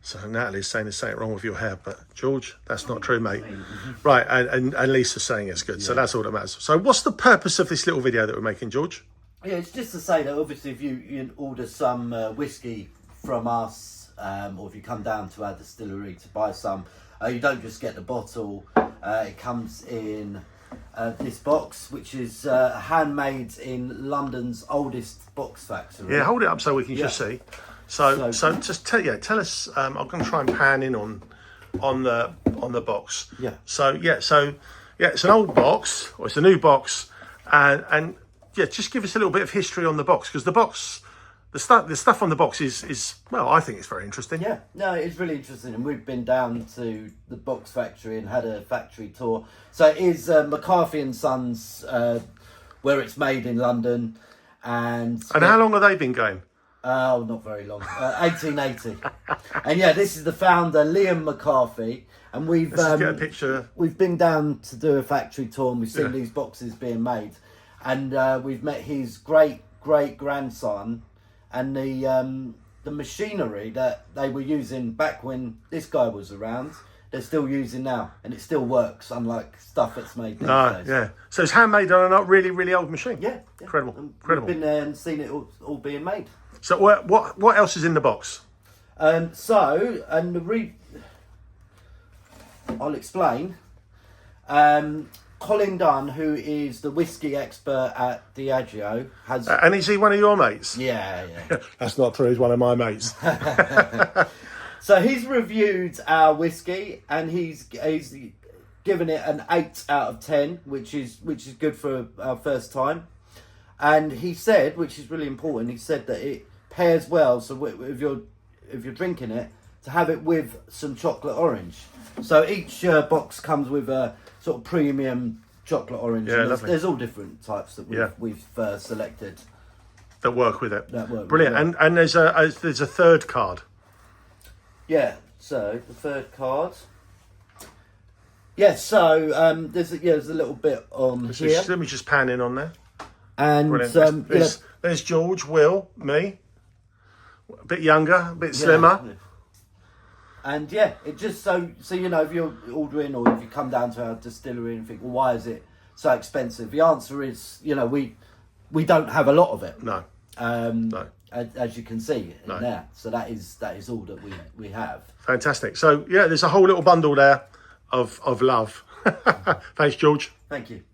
So Natalie's saying there's something wrong with your hair, but George, that's not true, mate. Right, and Lisa's saying it's good, so that's all that matters. So what's the purpose of this little video that we're making, George? Yeah, it's just to say that obviously if you order some whiskey from us, or if you come down to our distillery to buy some, you don't just get the bottle. It comes in this box, which is handmade in London's oldest box factory. Yeah, hold it up so we can just see. So just tell us. I'm going to try and pan in on the box. Yeah. So it's an old box, or it's a new box, and just give us a little bit of history on the box, because the stuff on the box is well, I think it's very interesting. Yeah, no, it's really interesting, and we've been down to the box factory and had a factory tour. So it is MacCarthy and Sons, where it's made in London, and how long have they been going? Oh, not very long. 1880. And this is the founder, Liam MacCarthy. And we've Let's get a picture. We've been down to do a factory tour, and we've seen these boxes being made. And we've met his great grandson, and the machinery that they were using back when this guy was around, they're still using now, and it still works, unlike stuff that's made these days. Yeah. So it's handmade on a really, really old machine. Yeah. Incredible. We've been there and seen it all being made. So what else is in the box? I'll explain. Colin Dunn, who is the whiskey expert at Diageo, has... and is he one of your mates? Yeah. That's not true, he's one of my mates. So he's reviewed our whiskey, and he's given it an 8 out of 10, which is good for our first time. And he said, which is really important, he said that it pairs well. So if you're drinking it, to have it with some chocolate orange. So each box comes with a sort of premium chocolate orange. Yeah, there's all different types that we've selected that work with it. Brilliant. Really well. And there's a third card. Yeah. So the third card. Yeah. So there's a little bit on here. Let me just pan in on there. And there's George, Will, me, a bit younger, a bit slimmer. Yeah. And it just so if you're ordering, or if you come down to our distillery and think, well, why is it so expensive? The answer is, we don't have a lot of it. No. No. As you can see now. So that is all that we have. Fantastic. So there's a whole little bundle there of love. Thanks, George. Thank you.